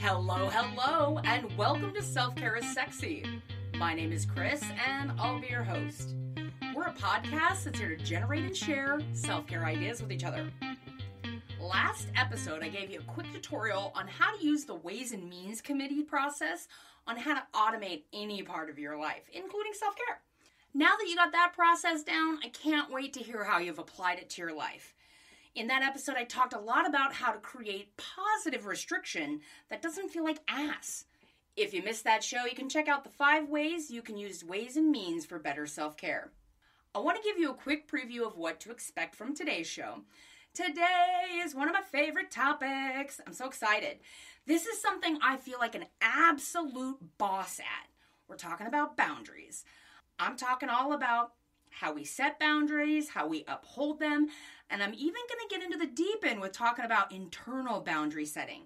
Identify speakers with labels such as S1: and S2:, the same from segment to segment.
S1: Hello, and welcome to Self-Care is Sexy. My name is Chris, and I'll be your host. We're a podcast that's here to generate and share self-care ideas with each other. Last episode, I gave you a quick tutorial on how to use the Ways and Means Committee process on how to automate any part of your life, including self-care. Now that you got that process down, I can't wait to hear how you've applied it to your life. In that episode, I talked a lot about how to create positive restriction that doesn't feel like ass. If you missed that show, you can check out the 5 ways you can use Ways and Means for better self-care. I want to give you a quick preview of what to expect from today's show. Today is one of my favorite topics. I'm so excited. This is something I feel like an absolute boss at. We're talking about boundaries. I'm talking all about how we set boundaries, how we uphold them, and I'm even going to get into the deep end with talking about internal boundary setting.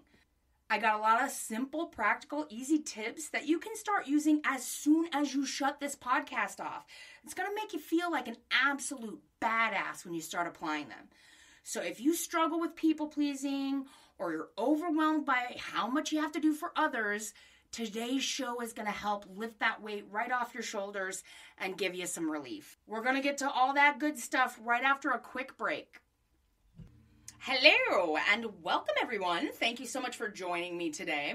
S1: I got a lot of simple, practical, easy tips that you can start using as soon as you shut this podcast off. It's going to make you feel like an absolute badass when you start applying them. So if you struggle with people pleasing or you're overwhelmed by how much you have to do for others, today's show is going to help lift that weight right off your shoulders and give you some relief. We're going to get to all that good stuff right after a quick break. Hello and welcome everyone. Thank you so much for joining me today.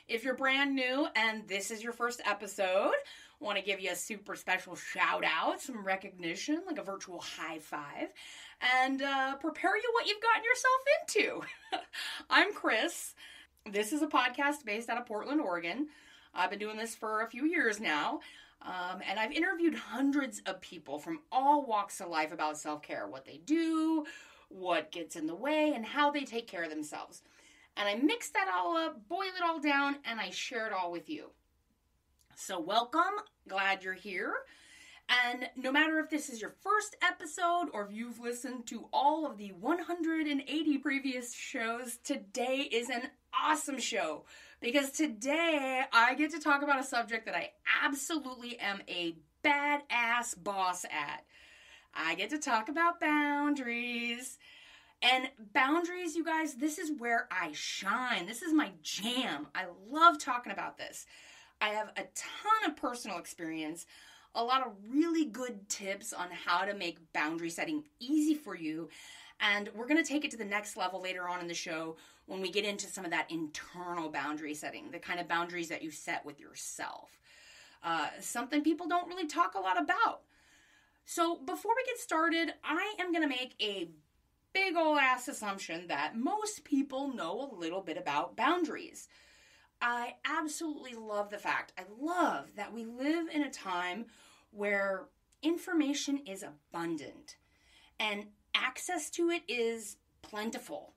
S1: If you're brand new and this is your first episode, I want to give you a super special shout out, some recognition, like a virtual high five, and prepare you what you've gotten yourself into. I'm Chris. This is a podcast based out of Portland, Oregon. I've been doing this for a few years now, and I've interviewed hundreds of people from all walks of life about self-care, what they do, what gets in the way, and how they take care of themselves. And I mix that all up, boil it all down, and I share it all with you. So welcome, glad you're here. And no matter if this is your first episode or if you've listened to all of the 180 previous shows, today is an awesome show because today I get to talk about a subject that I absolutely am a badass boss at. I get to talk about boundaries. And boundaries, you guys, this is where I shine. This is my jam. I love talking about this. I have a ton of personal experience, a lot of really good tips on how to make boundary setting easy for you. And we're going to take it to the next level later on in the show when we get into some of that internal boundary setting, the kind of boundaries that you set with yourself. Something people don't really talk a lot about. So before we get started, I am going to make a big ol' ass assumption that most people know a little bit about boundaries. I absolutely love the fact, I love that we live in a time where information is abundant and access to it is plentiful.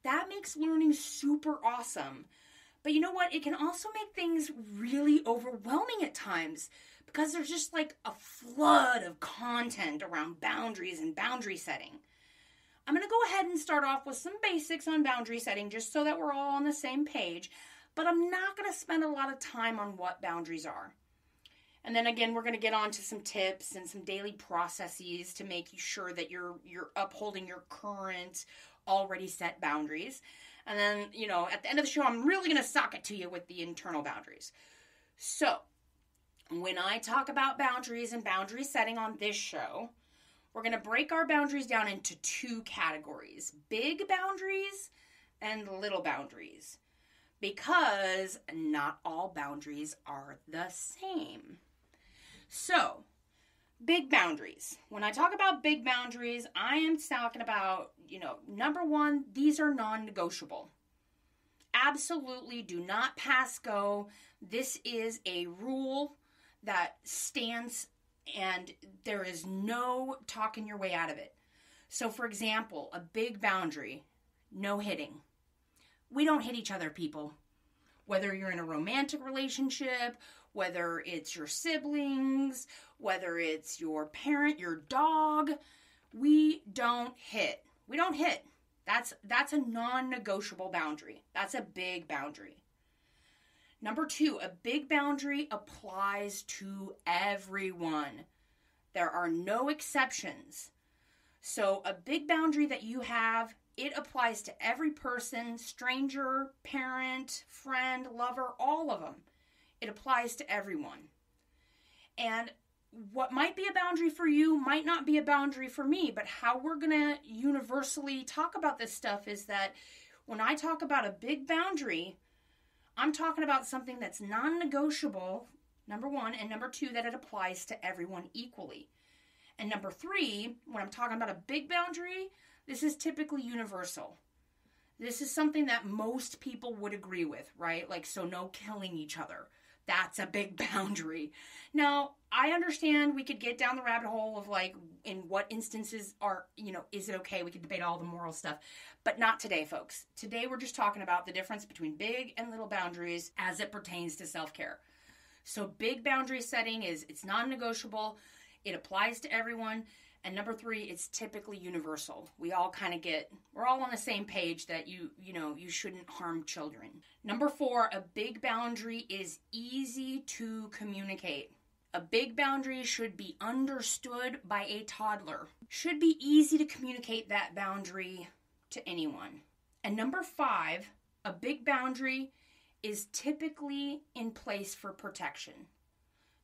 S1: That makes learning super awesome. But you know what? It can also make things really overwhelming at times because there's just like a flood of content around boundaries and boundary setting. I'm going to go ahead and start off with some basics on boundary setting just so that we're all on the same page. But I'm not going to spend a lot of time on what boundaries are. And then again, we're going to get on to some tips and some daily processes to make sure that you're upholding your current, already set boundaries. And then, at the end of the show, I'm really going to sock it to you with the internal boundaries. So, when I talk about boundaries and boundary setting on this show, we're going to break our boundaries down into 2 categories. Big boundaries and little boundaries. Because not all boundaries are the same. So, big boundaries. When I talk about big boundaries, I am talking about, number 1, these are non-negotiable. Absolutely do not pass go. This is a rule that stands and there is no talking your way out of it. So, for example, a big boundary, no hitting. We don't hit each other, people. Whether you're in a romantic relationship, whether it's your siblings, whether it's your parent, your dog, we don't hit. We don't hit. That's a non-negotiable boundary. That's a big boundary. Number 2, a big boundary applies to everyone. There are no exceptions. So a big boundary that you have It applies to every person, stranger, parent, friend, lover, all of them. It applies to everyone. And what might be a boundary for you might not be a boundary for me, but how we're going to universally talk about this stuff is that when I talk about a big boundary, I'm talking about something that's non-negotiable, number one, and number two, that it applies to everyone equally. And number three, when I'm talking about a big boundary, this is typically universal. This is something that most people would agree with, right? Like, so no killing each other. That's a big boundary. Now, I understand we could get down the rabbit hole of like, in what instances are, is it okay? We could debate all the moral stuff, but not today, folks. Today, we're just talking about the difference between big and little boundaries as it pertains to self-care. So big boundary setting it's non-negotiable. It applies to everyone. And number three, it's typically universal. We all kind of we're all on the same page that you shouldn't harm children. Number four, a big boundary is easy to communicate. A big boundary should be understood by a toddler. Should be easy to communicate that boundary to anyone. And number five, a big boundary is typically in place for protection.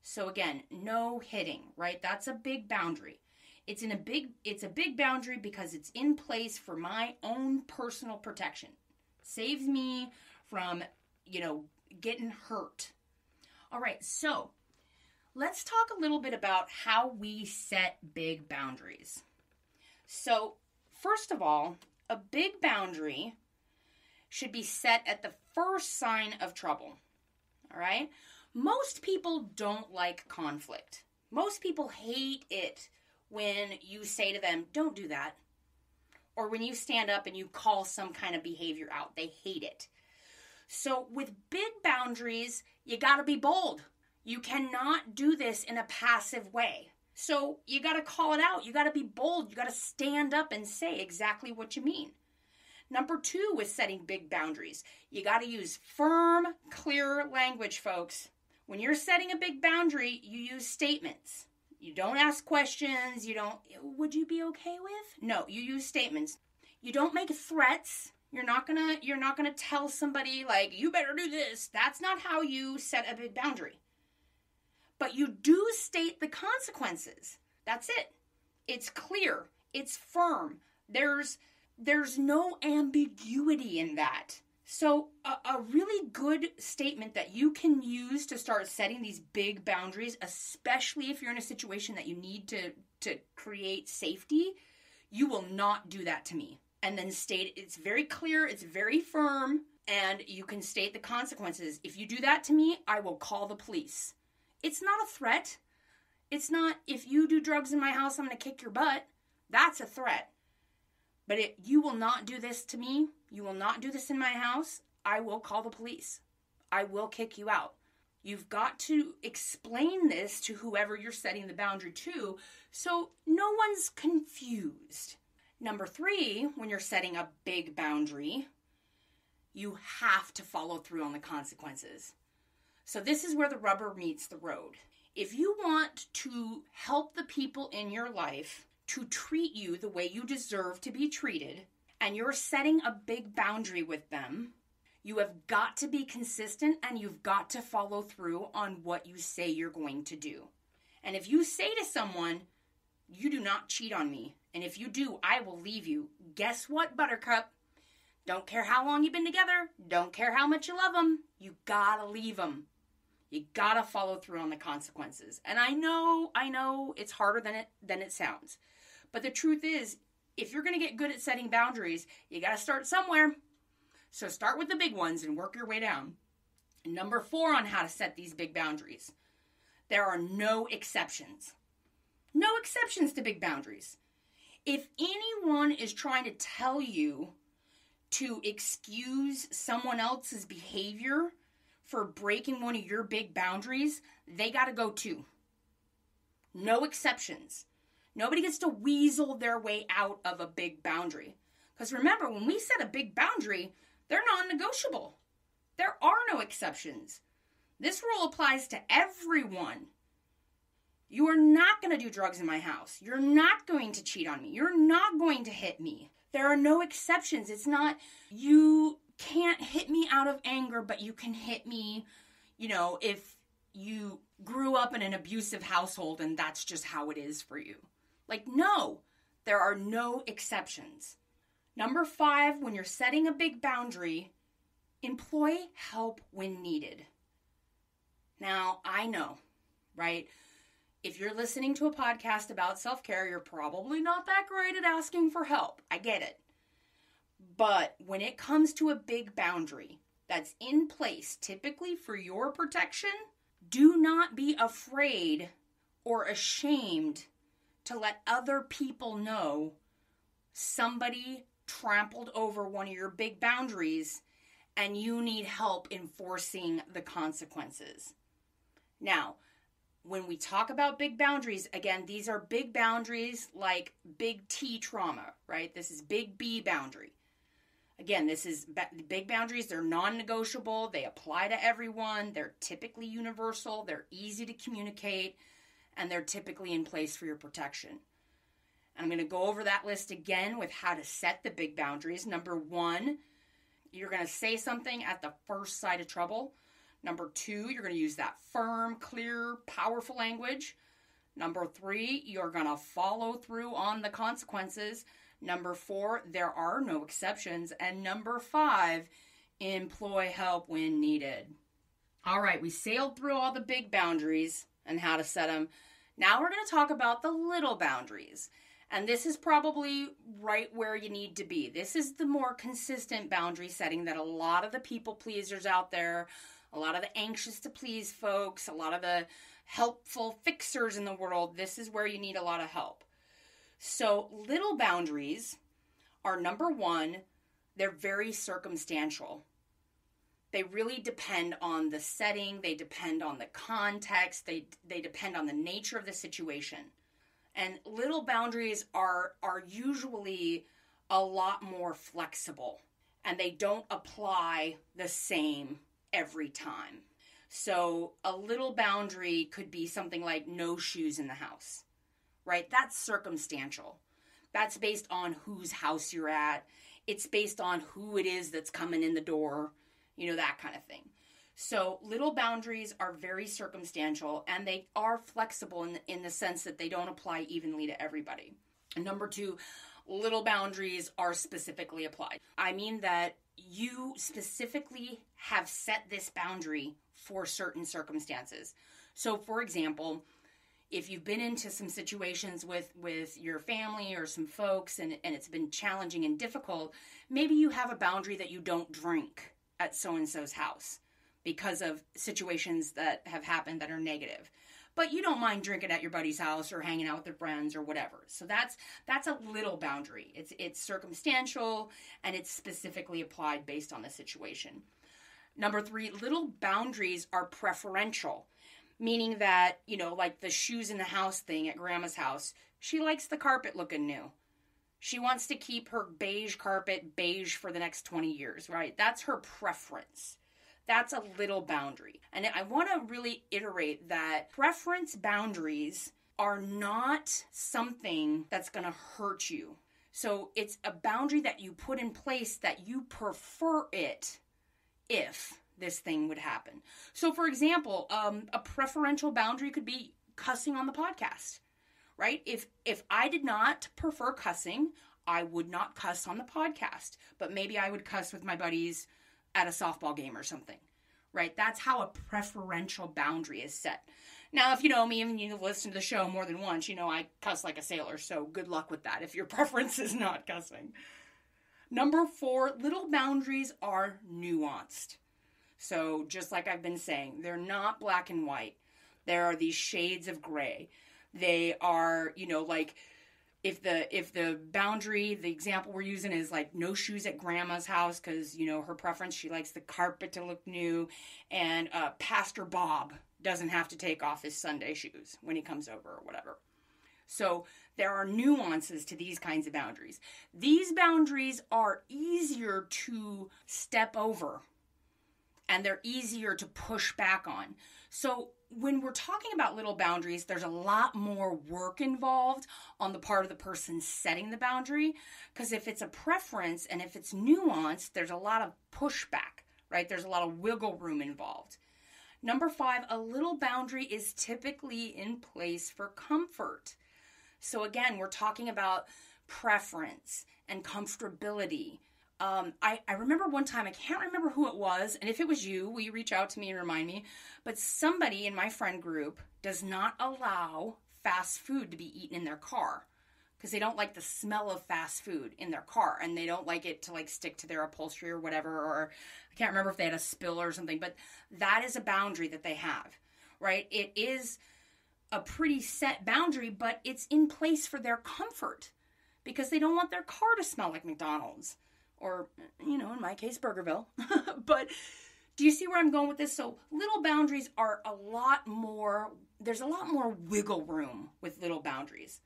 S1: So again, no hitting, right? That's a big boundary. It's a big boundary because it's in place for my own personal protection. Saves me from, getting hurt. All right, so let's talk a little bit about how we set big boundaries. So, first of all, a big boundary should be set at the first sign of trouble. All right? Most people don't like conflict. Most people hate it when you say to them, don't do that. Or when you stand up and you call some kind of behavior out. They hate it. So with big boundaries, you got to be bold. You cannot do this in a passive way. So you got to call it out. You got to be bold. You got to stand up and say exactly what you mean. Number two with setting big boundaries, you got to use firm, clear language, folks. When you're setting a big boundary, you use statements. You don't ask questions. Would you be okay with? No, you use statements. You don't make threats. You're not gonna tell somebody like, you better do this. That's not how you set a big boundary. But you do state the consequences. That's it. It's clear. It's firm. There's no ambiguity in that. So a really good statement that you can use to start setting these big boundaries, especially if you're in a situation that you need to create safety, you will not do that to me. And then state, it's very clear, it's very firm, and you can state the consequences. If you do that to me, I will call the police. It's not a threat. It's not, if you do drugs in my house, I'm going to kick your butt. That's a threat. But you will not do this to me. You will not do this in my house. I will call the police. I will kick you out. You've got to explain this to whoever you're setting the boundary to so no one's confused. Number three, when you're setting a big boundary, you have to follow through on the consequences. So this is where the rubber meets the road. If you want to help the people in your life to treat you the way you deserve to be treated, and you're setting a big boundary with them, you have got to be consistent and you've got to follow through on what you say you're going to do. And if you say to someone, you do not cheat on me, and if you do, I will leave you. Guess what, Buttercup? Don't care how long you've been together. Don't care how much you love them. You gotta leave them. You gotta follow through on the consequences. And I know it's harder than it sounds. But the truth is, if you're going to get good at setting boundaries, you got to start somewhere. So start with the big ones and work your way down. And number 4 on how to set these big boundaries. There are no exceptions. No exceptions to big boundaries. If anyone is trying to tell you to excuse someone else's behavior for breaking one of your big boundaries, they got to go too. No exceptions. Nobody gets to weasel their way out of a big boundary. Because remember, when we set a big boundary, they're non-negotiable. There are no exceptions. This rule applies to everyone. You are not going to do drugs in my house. You're not going to cheat on me. You're not going to hit me. There are no exceptions. It's not, you can't hit me out of anger, but you can hit me, if you grew up in an abusive household and that's just how it is for you. Like, no, there are no exceptions. Number 5, when you're setting a big boundary, employ help when needed. Now, I know, right? If you're listening to a podcast about self-care, you're probably not that great at asking for help. I get it. But when it comes to a big boundary that's in place, typically for your protection, do not be afraid or ashamed to let other people know somebody trampled over one of your big boundaries and you need help enforcing the consequences. Now, when we talk about big boundaries, again, these are big boundaries like big T trauma, right? This is big B boundary. Again, this is big boundaries. They're non-negotiable. They apply to everyone. They're typically universal. They're easy to communicate, and they're typically in place for your protection. I'm going to go over that list again with how to set the big boundaries. Number 1, you're going to say something at the first sign of trouble. Number 2, you're going to use that firm, clear, powerful language. Number 3, you're going to follow through on the consequences. Number 4, there are no exceptions. And number 5, employ help when needed. All right, we sailed through all the big boundaries and how to set them. Now we're going to talk about the little boundaries. And this is probably right where you need to be. This is the more consistent boundary setting that a lot of the people pleasers out there, a lot of the anxious to please folks, a lot of the helpful fixers in the world, this is where you need a lot of help. So little boundaries are, number 1, they're very circumstantial. They really depend on the setting. They depend on the context. They depend on the nature of the situation. And little boundaries are usually a lot more flexible, and they don't apply the same every time. So a little boundary could be something like no shoes in the house, right? That's circumstantial. That's based on whose house you're at. It's based on who it is that's coming in the door, that kind of thing. So little boundaries are very circumstantial, and they are flexible in the sense that they don't apply evenly to everybody. And number 2, little boundaries are specifically applied. I mean that you specifically have set this boundary for certain circumstances. So for example, if you've been into some situations with your family or some folks and it's been challenging and difficult, maybe you have a boundary that you don't drink at so-and-so's house because of situations that have happened that are negative. But you don't mind drinking at your buddy's house or hanging out with their friends or whatever. So that's a little boundary. It's circumstantial, and it's specifically applied based on the situation. Number 3, little boundaries are preferential, meaning that, like the shoes in the house thing at grandma's house, she likes the carpet looking new. She wants to keep her beige carpet beige for the next 20 years, right? That's her preference. That's a little boundary. And I want to really iterate that preference boundaries are not something that's going to hurt you. So it's a boundary that you put in place that you prefer it if this thing would happen. So for example, a preferential boundary could be cussing on the podcast, right? If I did not prefer cussing, I would not cuss on the podcast, but maybe I would cuss with my buddies at a softball game or something, right? That's how a preferential boundary is set. Now, if you know me and you've listened to the show more than once, I cuss like a sailor, so good luck with that if your preference is not cussing. Number 4, little boundaries are nuanced. So just like I've been saying, they're not black and white. There are these shades of gray. They are, like if the boundary, the example we're using is like no shoes at grandma's house because, her preference, she likes the carpet to look new, and Pastor Bob doesn't have to take off his Sunday shoes when he comes over or whatever. So there are nuances to these kinds of boundaries. These boundaries are easier to step over, and they're easier to push back on. So when we're talking about little boundaries, there's a lot more work involved on the part of the person setting the boundary. Because if it's a preference and if it's nuanced, there's a lot of pushback, right? There's a lot of wiggle room involved. Number 5, a little boundary is typically in place for comfort. So again, we're talking about preference and comfortability. I remember one time, I can't remember who it was, and if it was you, will you reach out to me and remind me? But somebody in my friend group does not allow fast food to be eaten in their car because they don't like the smell of fast food in their car, and they don't like it to like stick to their upholstery or whatever, or I can't remember if they had a spill or something, but that is a boundary that they have, right? It is a pretty set boundary, but it's in place for their comfort because they don't want their car to smell like McDonald's. Or, in my case, Burgerville. But do you see where I'm going with this? So little boundaries are there's a lot more wiggle room with little boundaries.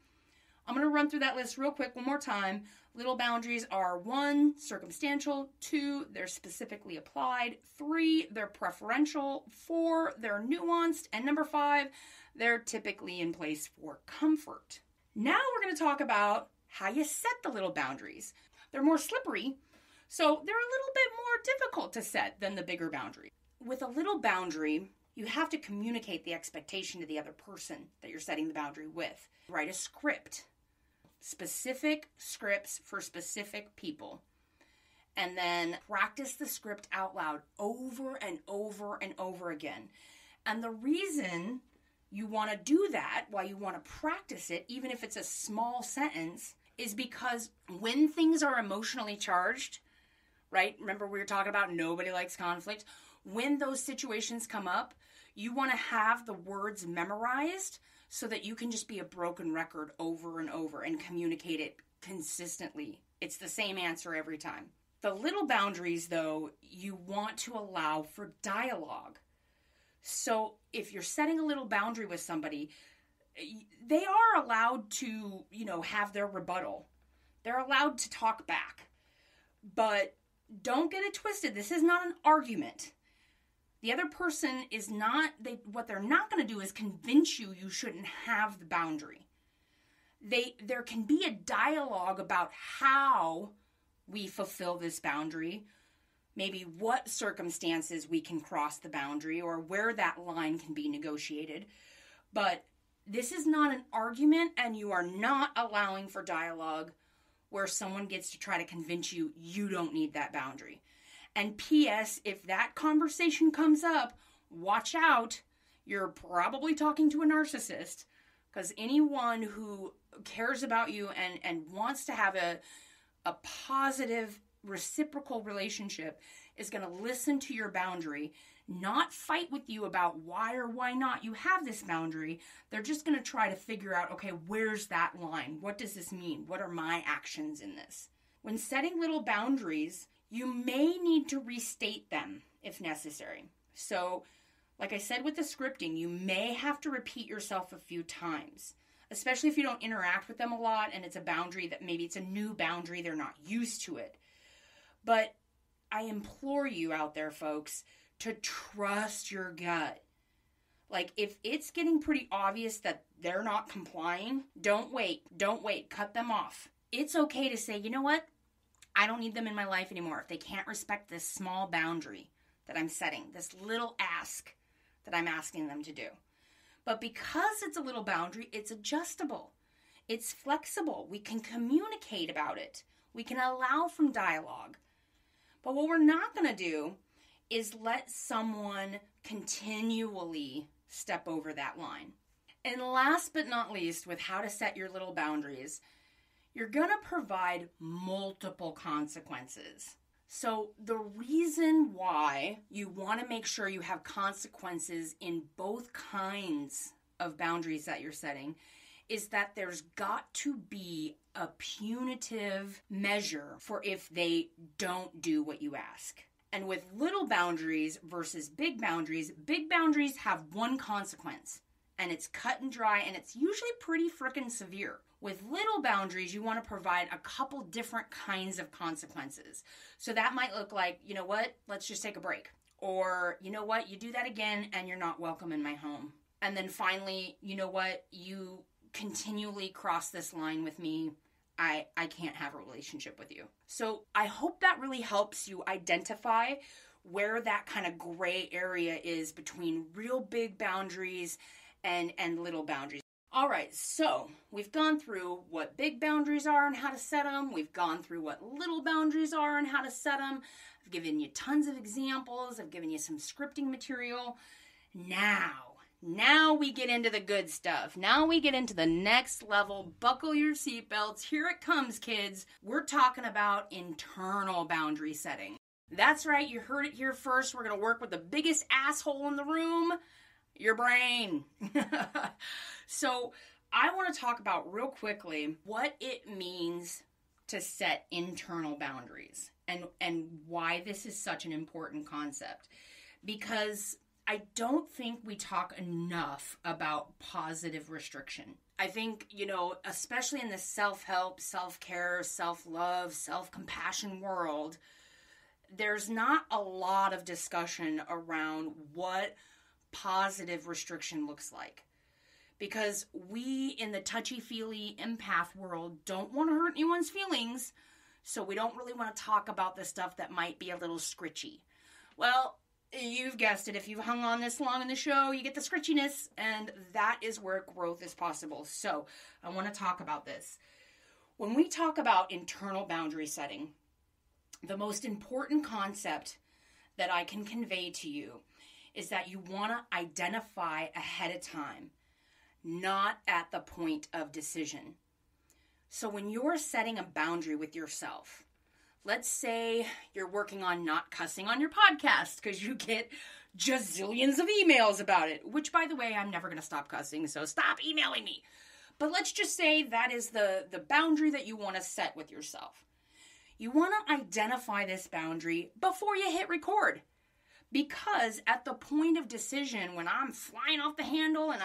S1: I'm going to run through that list real quick one more time. Little boundaries are 1, circumstantial. 2, they're specifically applied. 3, they're preferential. 4, they're nuanced. And number 5, they're typically in place for comfort. Now we're going to talk about how you set the little boundaries. They're more slippery, so they're a little bit more difficult to set than the bigger boundary. With a little boundary, you have to communicate the expectation to the other person that you're setting the boundary with. Write a script, specific scripts for specific people, and then practice the script out loud over and over and over again. And the reason you want to do that, why you want to practice it, even if it's a small sentence, is because when things are emotionally charged, right? Remember we were talking about nobody likes conflict. When those situations come up, you want to have the words memorized so that you can just be a broken record over and over and communicate it consistently. It's the same answer every time. The little boundaries, though, you want to allow for dialogue. So if you're setting a little boundary with somebody, they are allowed to, have their rebuttal. They're allowed to talk back. But don't get it twisted. This is not an argument. The other person is not, what they're not going to do is convince you shouldn't have the boundary. There can be a dialogue about how we fulfill this boundary, maybe what circumstances we can cross the boundary or where that line can be negotiated. But this is not an argument, and you are not allowing for dialogue where someone gets to try to convince you don't need that boundary. And P.S., if that conversation comes up, watch out. You're probably talking to a narcissist, because anyone who cares about you and wants to have a positive, reciprocal relationship is going to listen to your boundary, not fight with you about why or why not you have this boundary. They're just going to try to figure out, okay, where's that line? What does this mean? What are my actions in this? When setting little boundaries, you may need to restate them if necessary. So, like I said with the scripting, you may have to repeat yourself a few times, especially if you don't interact with them a lot and it's a boundary that maybe it's a new boundary, they're not used to it. But I implore you out there, folks, to trust your gut. Like, if it's getting pretty obvious that they're not complying, don't wait. Cut them off. It's okay to say, you know what? I don't need them in my life anymore if they can't respect this small boundary that I'm setting, this little ask that I'm asking them to do. But because it's a little boundary, it's adjustable. It's flexible. We can communicate about it. We can allow from dialogue. But what we're not going to do is let someone continually step over that line. And last but not least, with how to set your little boundaries, you're going to provide multiple consequences. So the reason why you want to make sure you have consequences in both kinds of boundaries that you're setting is that there's got to be a punitive measure for if they don't do what you ask. And with little boundaries versus big boundaries have one consequence, and it's cut and dry, and it's usually pretty freaking severe. With little boundaries, you want to provide a couple different kinds of consequences. So that might look like, you know what, let's just take a break. Or, you know what, you do that again and you're not welcome in my home. And then finally, you know what, you continually cross this line with me. I can't have a relationship with you. So I hope that really helps you identify where that kind of gray area is between real big boundaries and little boundaries. All right, so we've gone through what big boundaries are and how to set them. We've gone through what little boundaries are and how to set them. I've given you tons of examples. I've given you some scripting material. Now we get into the good stuff. Now we get into the next level. Buckle your seatbelts. Here it comes, kids. We're talking about internal boundary setting. That's right, you heard it here first. We're going to work with the biggest asshole in the room, your brain. So I want to talk about real quickly what it means to set internal boundaries and why this is such an important concept. Because I don't think we talk enough about positive restriction. I think, especially in the self-help, self-care, self-love, self-compassion world, there's not a lot of discussion around what positive restriction looks like. Because we in the touchy-feely empath world don't want to hurt anyone's feelings, so we don't really want to talk about the stuff that might be a little scritchy. Well, you've guessed it. If you've hung on this long in the show, you get the scritchiness, and that is where growth is possible. So I want to talk about this. When we talk about internal boundary setting, the most important concept that I can convey to you is that you want to identify ahead of time, not at the point of decision. So when you're setting a boundary with yourself, let's say you're working on not cussing on your podcast because you get gazillions of emails about it, which, by the way, I'm never going to stop cussing, so stop emailing me. But let's just say that is the boundary that you want to set with yourself. You want to identify this boundary before you hit record. Because at the point of decision, when I'm flying off the handle and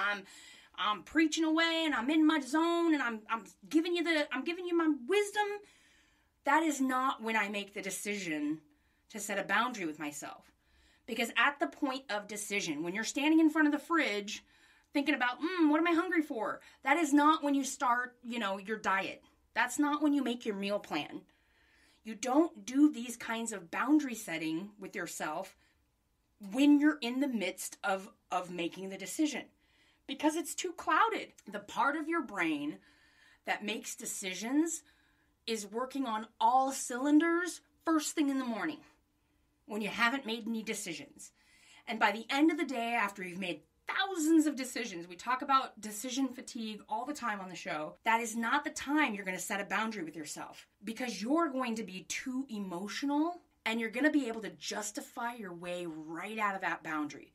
S1: I'm preaching away and I'm in my zone and I'm giving you my wisdom, that is not when I make the decision to set a boundary with myself. Because at the point of decision, when you're standing in front of the fridge thinking about, what am I hungry for? That is not when you start, your diet. That's not when you make your meal plan. You don't do these kinds of boundary setting with yourself when you're in the midst of making the decision. Because it's too clouded. The part of your brain that makes decisions is working on all cylinders first thing in the morning when you haven't made any decisions. And by the end of the day, after you've made thousands of decisions, we talk about decision fatigue all the time on the show, that is not the time you're going to set a boundary with yourself because you're going to be too emotional and you're going to be able to justify your way right out of that boundary.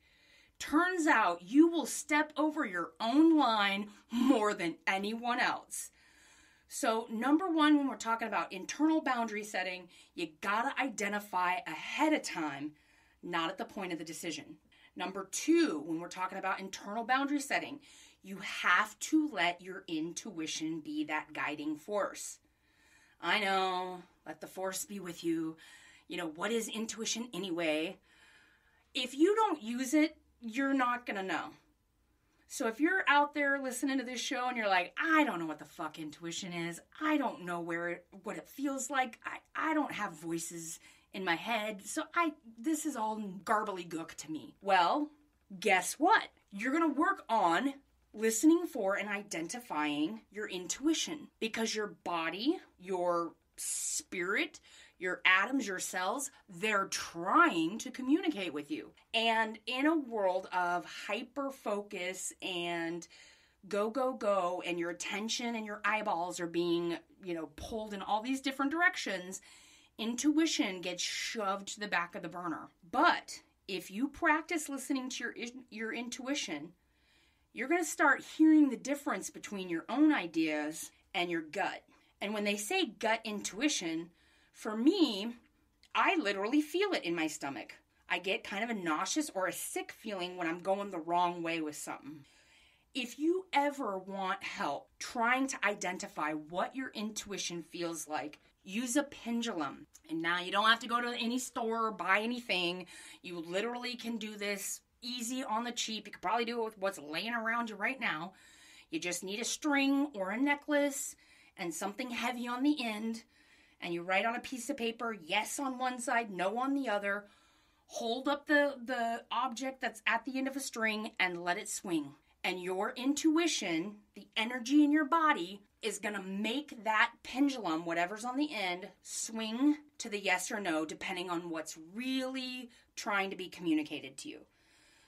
S1: Turns out you will step over your own line more than anyone else. So number one, when we're talking about internal boundary setting, you gotta identify ahead of time, not at the point of the decision. Number two, when we're talking about internal boundary setting, you have to let your intuition be that guiding force. I know, let the force be with you. What is intuition anyway? If you don't use it, you're not gonna know. So if you're out there listening to this show and you're like, I don't know what the fuck intuition is. I don't know what it feels like. I don't have voices in my head. So this is all garbly-gook to me. Well, guess what? You're going to work on listening for and identifying your intuition because your body, your spirit, your atoms, your cells, they're trying to communicate with you. And in a world of hyper focus and go, and your attention and your eyeballs are being, pulled in all these different directions, intuition gets shoved to the back of the burner. But if you practice listening to your intuition, you're going to start hearing the difference between your own ideas and your gut. And when they say gut intuition, for me, I literally feel it in my stomach. I get kind of a nauseous or a sick feeling when I'm going the wrong way with something. If you ever want help trying to identify what your intuition feels like, Use a pendulum. And now you don't have to go to any store or buy anything. You literally can do this easy on the cheap. You could probably do it with what's laying around you right now. You just need a string or a necklace and something heavy on the end. And you write on a piece of paper, yes on one side, no on the other. Hold up the object that's at the end of a string and let it swing. And your intuition, the energy in your body, is going to make that pendulum, whatever's on the end, swing to the yes or no, depending on what's really trying to be communicated to you.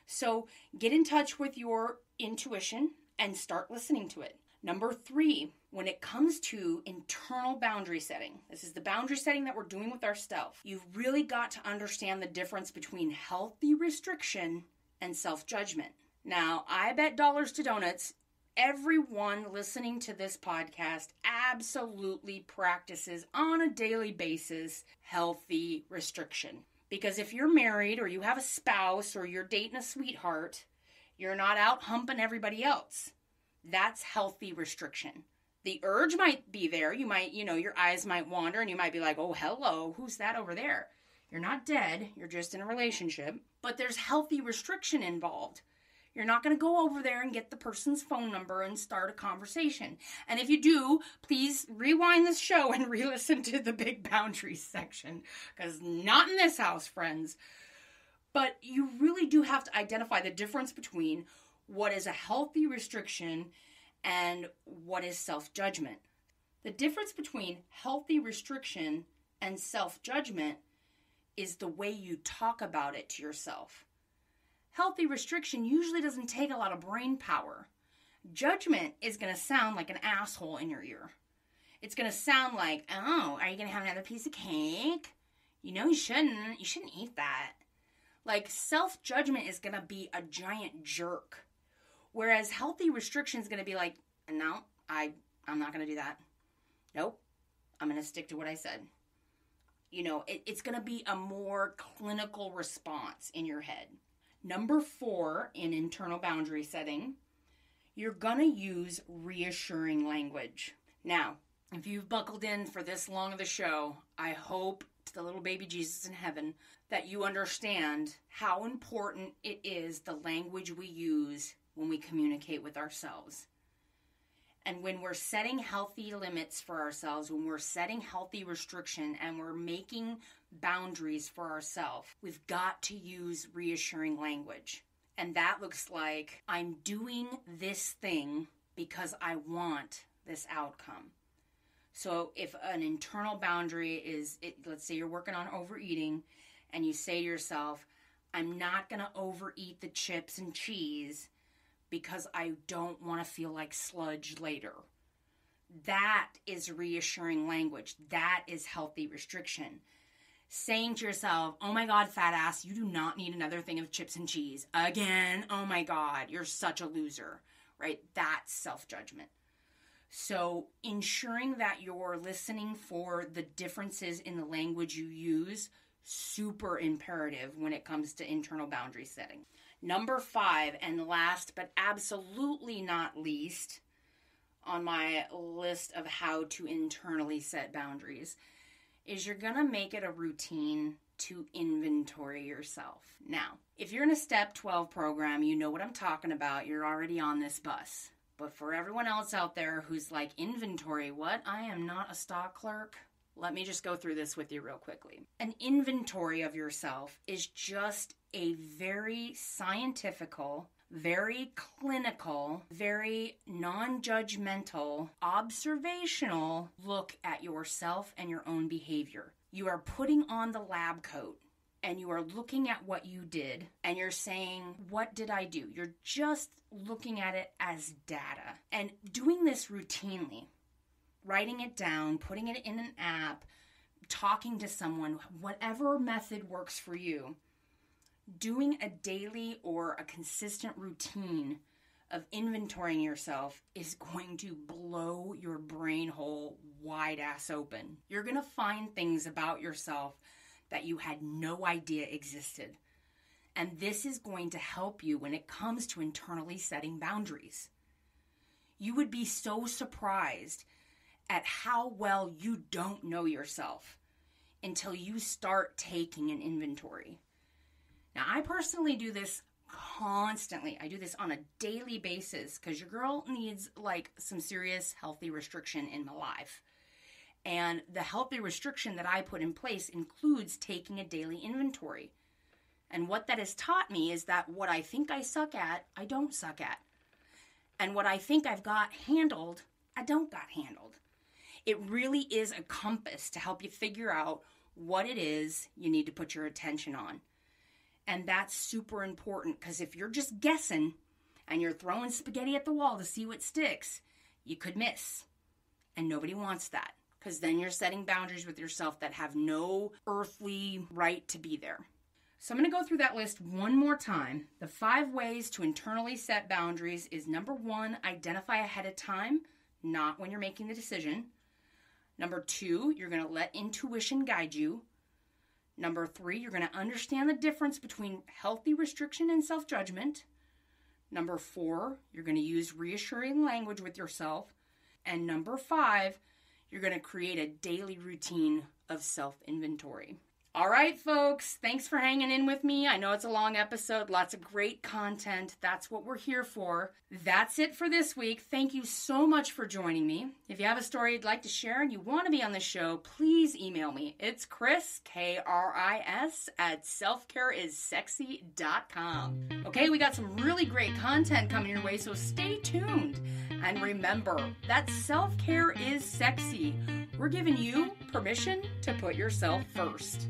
S1: So get in touch with your intuition and start listening to it. Number 3, when it comes to internal boundary setting, this is the boundary setting that we're doing with ourselves. You've really got to understand the difference between healthy restriction and self-judgment. Now, I bet dollars to donuts, everyone listening to this podcast absolutely practices on a daily basis healthy restriction. Because if you're married or you have a spouse or you're dating a sweetheart, you're not out humping everybody else. That's healthy restriction. The urge might be there. You might, your eyes might wander and you might be like, oh, hello, who's that over there? You're not dead. You're just in a relationship. But there's healthy restriction involved. You're not going to go over there and get the person's phone number and start a conversation. And if you do, please rewind this show and re-listen to the big boundaries section. Because not in this house, friends. But you really do have to identify the difference between what is a healthy restriction and what is self-judgment. The difference between healthy restriction and self-judgment is the way you talk about it to yourself. Healthy restriction usually doesn't take a lot of brain power. Judgment is going to sound like an asshole in your ear. It's going to sound like, oh, are you going to have another piece of cake? You shouldn't. You shouldn't eat that. Like, self-judgment is going to be a giant jerk. Whereas healthy restriction is going to be like, no, I'm not going to do that. Nope, I'm going to stick to what I said. It's going to be a more clinical response in your head. Number 4, in internal boundary setting, you're going to use reassuring language. Now, if you've buckled in for this long of the show, I hope to the little baby Jesus in heaven that you understand how important it is the language we use when we communicate with ourselves. And when we're setting healthy limits for ourselves, when we're setting healthy restriction and we're making boundaries for ourselves, we've got to use reassuring language. And that looks like, I'm doing this thing because I want this outcome. So if an internal boundary is, let's say you're working on overeating and you say to yourself, I'm not going to overeat the chips and cheese because I don't want to feel like sludge later. That is reassuring language. That is healthy restriction. Saying to yourself, oh my God, fat ass, you do not need another thing of chips and cheese. Again, oh my God, you're such a loser, right? That's self-judgment. So ensuring that you're listening for the differences in the language you use, super imperative when it comes to internal boundary setting. Number 5, and last but absolutely not least on my list of how to internally set boundaries, is you're going to make it a routine to inventory yourself. Now, if you're in a Step 12 program, you know what I'm talking about. You're already on this bus. But for everyone else out there who's like, inventory, what? I am not a stock clerk. Let me just go through this with you real quickly. An inventory of yourself is just a very scientifical, very clinical, very non-judgmental, observational look at yourself and your own behavior. You are putting on the lab coat and you are looking at what you did and you're saying, what did I do? You're just looking at it as data and doing this routinely. Writing it down, putting it in an app, talking to someone, whatever method works for you, doing a daily or a consistent routine of inventorying yourself is going to blow your brain hole wide ass open. You're going to find things about yourself that you had no idea existed. And this is going to help you when it comes to internally setting boundaries. You would be so surprised at how well you don't know yourself until you start taking an inventory. Now, I personally do this constantly. I do this on a daily basis because your girl needs like some serious healthy restriction in my life. And the healthy restriction that I put in place includes taking a daily inventory. And what that has taught me is that what I think I suck at, I don't suck at. And what I think I've got handled, I don't got handled. It really is a compass to help you figure out what it is you need to put your attention on. And that's super important because if you're just guessing and you're throwing spaghetti at the wall to see what sticks, you could miss. And nobody wants that because then you're setting boundaries with yourself that have no earthly right to be there. So I'm going to go through that list one more time. The 5 ways to internally set boundaries is number 1, identify ahead of time, not when you're making the decision. Number 2, you're going to let intuition guide you. Number 3, you're going to understand the difference between healthy restriction and self-judgment. Number 4, you're going to use reassuring language with yourself. And number 5, you're going to create a daily routine of self-inventory. All right, folks, thanks for hanging in with me. I know it's a long episode, lots of great content. That's what we're here for. That's it for this week. Thank you so much for joining me. If you have a story you'd like to share and you want to be on the show, please email me. It's Kris, Kris, at selfcareissexy.com. Okay, we got some really great content coming your way, so stay tuned. And remember that self-care is sexy. We're giving you permission to put yourself first.